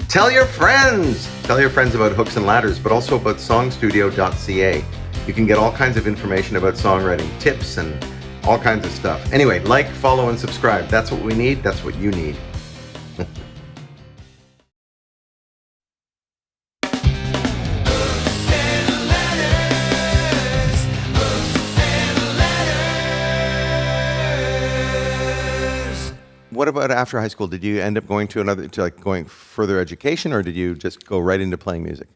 Tell your friends! Tell your friends about Hooks and Ladders, but also about songstudio.ca. You can get all kinds of information about songwriting, tips, and all kinds of stuff. Anyway, like, follow, and subscribe. That's what we need. That's what you need. What about after high school? Did you end up going going further education, or did you just go right into playing music?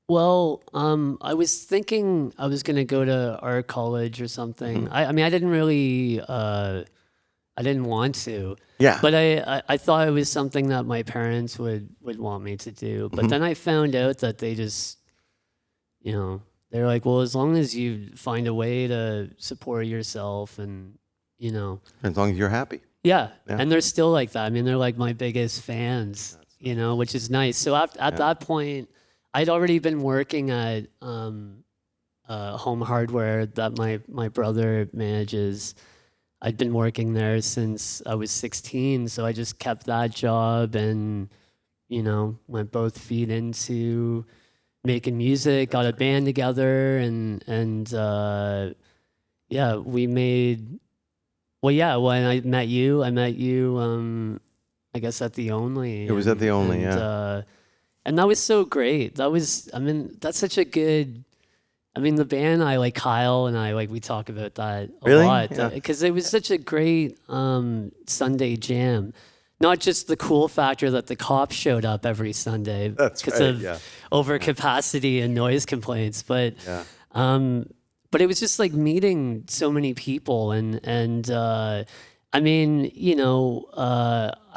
Well, I was thinking I was gonna go to art college or something. I mean, I didn't really, I didn't want to. Yeah. But I thought it was something that my parents would want me to do. But then I found out that they just, they're like, well, as long as you find a way to support yourself and, As long as you're happy. Yeah, and they're still like that. I mean, they're like my biggest fans, which is nice. So at that point, I'd already been working at home hardware that my brother manages. I'd been working there since I was 16, so I just kept that job and, went both feet into making music, got a band together, and we made... Well, yeah, when I met you, I guess at The Only. It was at The Only, yeah. And that was so great. That's such a good... the band, Kyle and we talk about that a lot. Because it was such a great Sunday jam. Not just the cool factor that the cops showed up every Sunday because of overcapacity and noise complaints, but... But it was just like meeting so many people, and I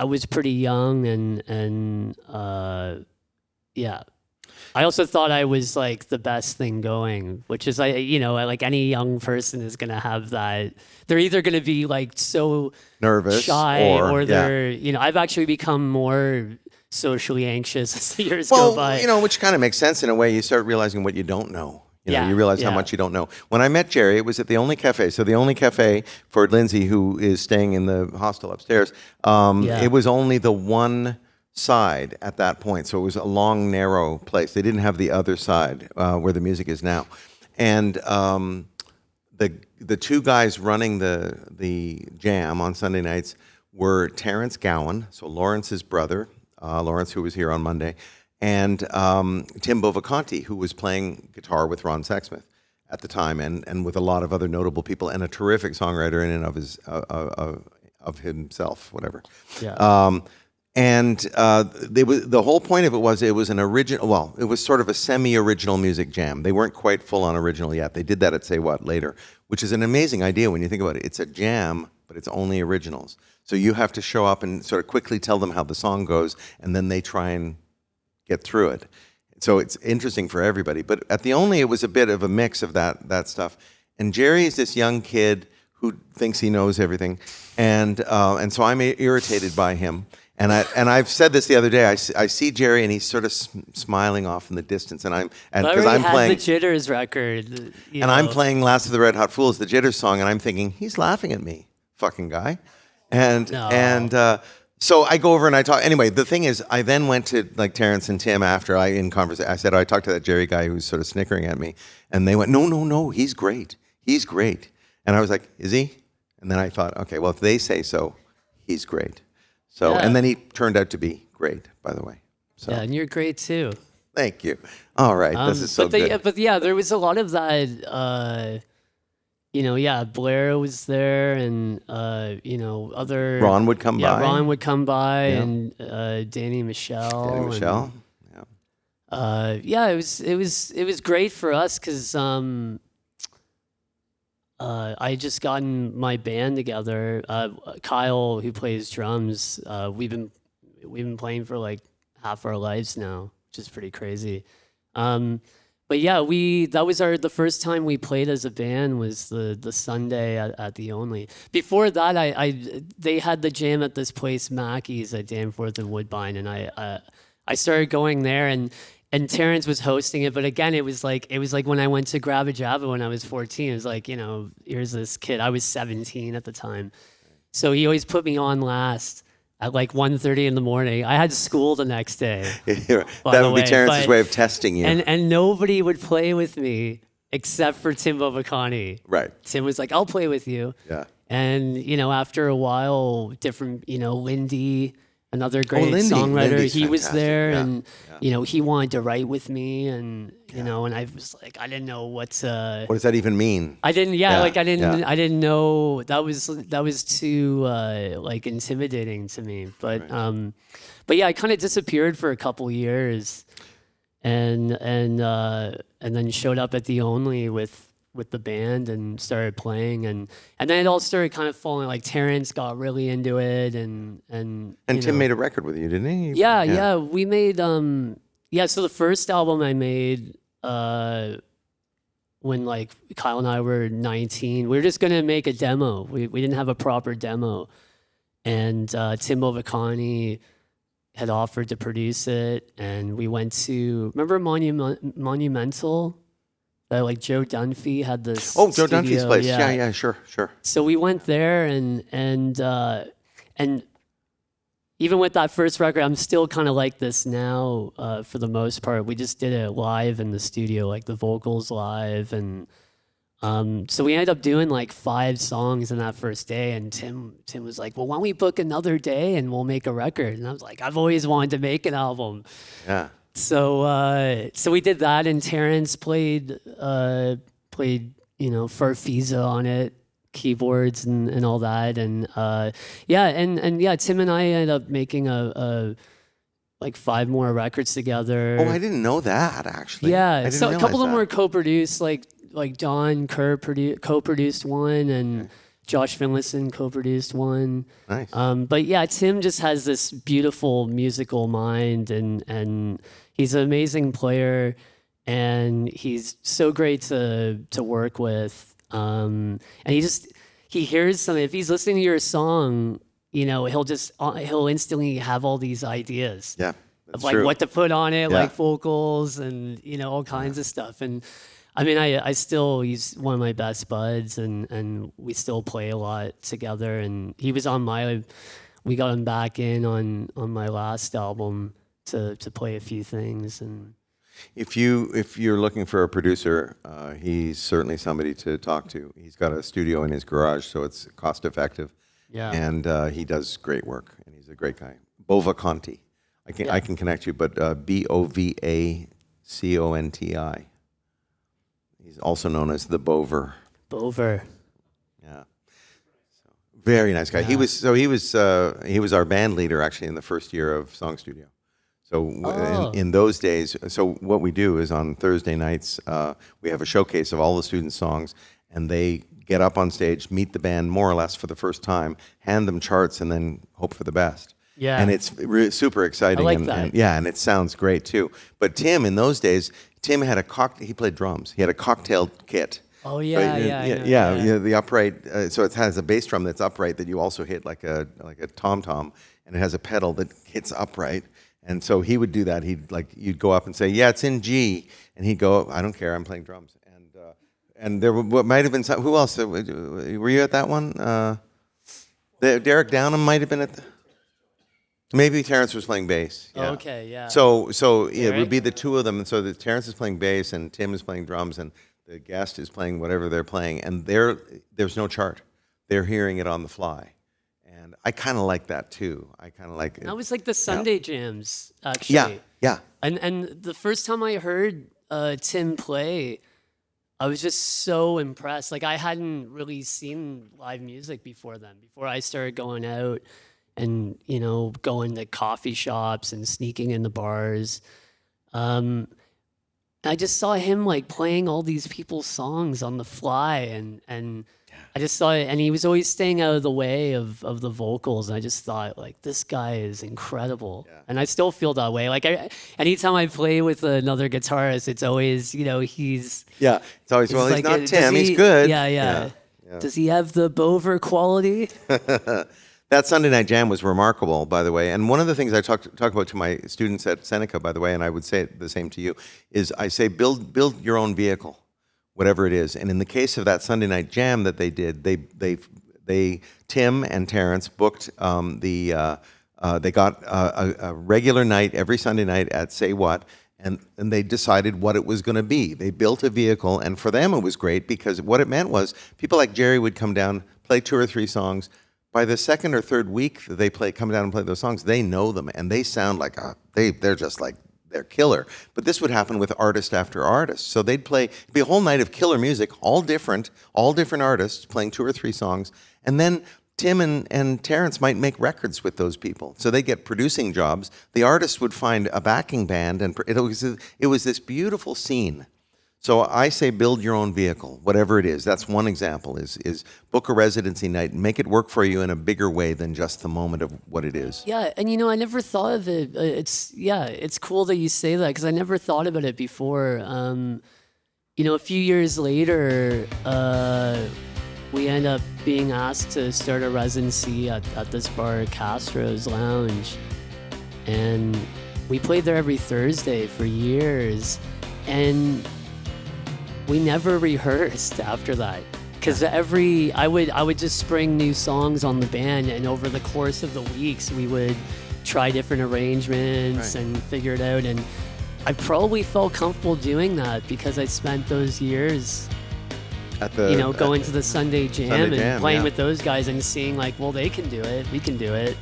was pretty young, and I also thought I was like the best thing going, which is like any young person is gonna have that. They're either gonna be like so nervous, shy, or they're I've actually become more socially anxious as the years go by. Which kind of makes sense in a way. You start realizing what you don't know. You realize how much you don't know. When I met Jerry, it was at The Only Cafe. So The Only Cafe, for Lindsay, who is staying in the hostel upstairs, it was only the one side at that point. So it was a long, narrow place. They didn't have the other side where the music is now. And the two guys running the jam on Sunday nights were Terrence Gowan, so Lawrence's brother, Lawrence, who was here on Monday, and Tim Bovaconti, who was playing guitar with Ron Sexsmith at the time, and with a lot of other notable people, and a terrific songwriter in and of himself, whatever. Yeah. The whole point of it was an original. Well, it was sort of a semi-original music jam. They weren't quite full on original yet. They did that at Say What later, which is an amazing idea when you think about it. It's a jam, but it's only originals. So you have to show up and sort of quickly tell them how the song goes, and then they try and get through it. So it's interesting for everybody. But at The Only, it was a bit of a mix of that stuff. And Jerry is this young kid who thinks he knows everything, and so I'm irritated by him. And I've said this the other day. I see Jerry, and he's sort of smiling off in the distance, because I'm playing the Jitters record, I'm playing "Last of the Red Hot Fools," the Jitters song, and I'm thinking he's laughing at me, fucking guy, So I go over and I talk. Anyway, the thing is, I then went to like Terrence and Tim after I said, I talked to that Jerry guy who was sort of snickering at me, and they went, no, he's great. And I was like, is he? And then I thought, okay, well, if they say so, he's great. So, and then he turned out to be great, by the way. So. Yeah, and you're great too. Thank you. All right, this is so good. But yeah, there was a lot of that. Blair was there, and other Ron would come by. Yeah, Ron would come by, and Danny Michelle. It was great for us because I just gotten my band together. Kyle, who plays drums, we've been playing for like half our lives now, which is pretty crazy. But yeah, that was the first time we played as a band was the Sunday at The Only. Before that, they had the jam at this place, Mackey's at Danforth and Woodbine, and I started going there, and Terrence was hosting it. But again, it was like when I went to Grabba Jabba when I was 14. It was like, here's this kid. I was 17 at the time, so he always put me on last. at like 1:30 in the morning. I had school the next day. That would be Terrence's way of testing you. And nobody would play with me except for Tim Bovaconti. Right. Tim was like, I'll play with you. Yeah. And, after a while, different, Lindy, another great Lindy. songwriter, Lindy's he was fantastic. there, Yeah. and he wanted to write with me, and and I was like, I didn't know what does that even mean? I didn't, I didn't know that was too like intimidating to me, but yeah, I kind of disappeared for a couple years, and then showed up at the Only with the band and started playing, and then it all started kind of falling. Like Terrence got really into it, and Tim made a record with you, didn't he? Yeah, we made so the first album I made when like Kyle and I were 19, we were just gonna make a demo. We didn't have a proper demo, and Tim Bovaconti had offered to produce it, and we went to, remember Monumental? Like Joe Dunphy had this. Oh, Joe Dunphy's place. Yeah, sure. So we went there, and even with that first record, I'm still kind of like this now. For the most part, we just did it live in the studio, like the vocals live, and so we ended up doing like 5 songs in that first day. And Tim was like, "Well, why don't we book another day and we'll make a record?" And I was like, "I've always wanted to make an album." Yeah. So we did that, and Terrence played Farfisa on it, keyboards and all that, and Tim and I ended up making like 5 more records together. Oh, I didn't know that actually. Yeah, so a couple of them that. were co-produced, like Don Kerr co-produced one, and Josh Finlayson co-produced one. Nice. But yeah, Tim just has this beautiful musical mind, and he's an amazing player, and he's so great to work with. And he hears something. If he's listening to your song, he'll instantly have all these ideas. Yeah. Of like true. what to put on it, like vocals and all kinds of stuff. And I mean, he's one of my best buds, and we still play a lot together. And he was we got him back in on my last album to play a few things. And if you're looking for a producer, he's certainly somebody to talk to. He's got a studio in his garage, so it's cost effective. Yeah. And he does great work, and he's a great guy. Bovaconti. I can connect you, but Bovaconti. He's also known as the Bover. Bover. Yeah. So, very nice guy. Yeah. He was our band leader actually in the first year of SongStudio. So in those days, so what we do is on Thursday nights, we have a showcase of all the students' songs, and they get up on stage, meet the band more or less for the first time, hand them charts, and then hope for the best. Yeah. And it's super exciting. I like that. And it sounds great too. But Tim, in those days, had he played drums. He had a cocktail kit. Oh yeah, right? Yeah. The upright. So it has a bass drum that's upright that you also hit like a tom-tom, and it has a pedal that hits upright. And so he would do that. You'd go up and say, "Yeah, it's in G," and he'd go, "I don't care, I'm playing drums." And there what might have been some. Who else? Were you at that one? Derek Downham might have been at. Maybe Terrence was playing bass. Yeah. Okay, yeah. So it would be the two of them, and so Terrence is playing bass, and Tim is playing drums, and the guest is playing whatever they're playing, and there's no chart. They're hearing it on the fly. And I kind of like that too. I kind of like it. That was like the Sunday jams, actually. Yeah. And the first time I heard Tim play, I was just so impressed. Like I hadn't really seen live music before then. Before I started going out and going to coffee shops and sneaking in the bars, I just saw him like playing all these people's songs on the fly, and I just saw it, and he was always staying out of the way of the vocals. And I just thought, like, this guy is incredible. Yeah. And I still feel that way. Like, anytime I play with another guitarist, it's always, he's... Yeah, it's always, well, he's like, not Tim, he's good. Yeah. Does he have the Bover quality? That Sunday Night Jam was remarkable, by the way. And one of the things I talk about to my students at Seneca, by the way, and I would say the same to you, is I say build your own vehicle, whatever it is. And in the case of that Sunday Night Jam that they did, they Tim and Terrence booked the They got a regular night every Sunday night at Say What, and they decided what it was going to be. They built a vehicle, and for them it was great because what it meant was people like Jerry would come down, play 2 or 3 songs. By the second or third week that they come down and play those songs, they know them, and they sound like they're just like they're killer. But this would happen with artist after artist. So they'd play, it'd be a whole night of killer music, all different artists playing 2 or 3 songs, and then Tim and Terrence might make records with those people. So they get producing jobs. The artist would find a backing band, and it was this beautiful scene. So I say build your own vehicle, whatever it is. That's one example, is book a residency night and make it work for you in a bigger way than just the moment of what it is. Yeah, and I never thought of it. It's cool that you say that because I never thought about it before. A few years later, we end up being asked to start a residency at this bar, Castro's Lounge. And we played there every Thursday for years. And we never rehearsed after that. Because I would just spring new songs on the band, and over the course of the weeks, we would try different arrangements and figure it out. And I probably felt comfortable doing that because I spent those years going to the Sunday Jam and playing with those guys and seeing like, well, they can do it, we can do it.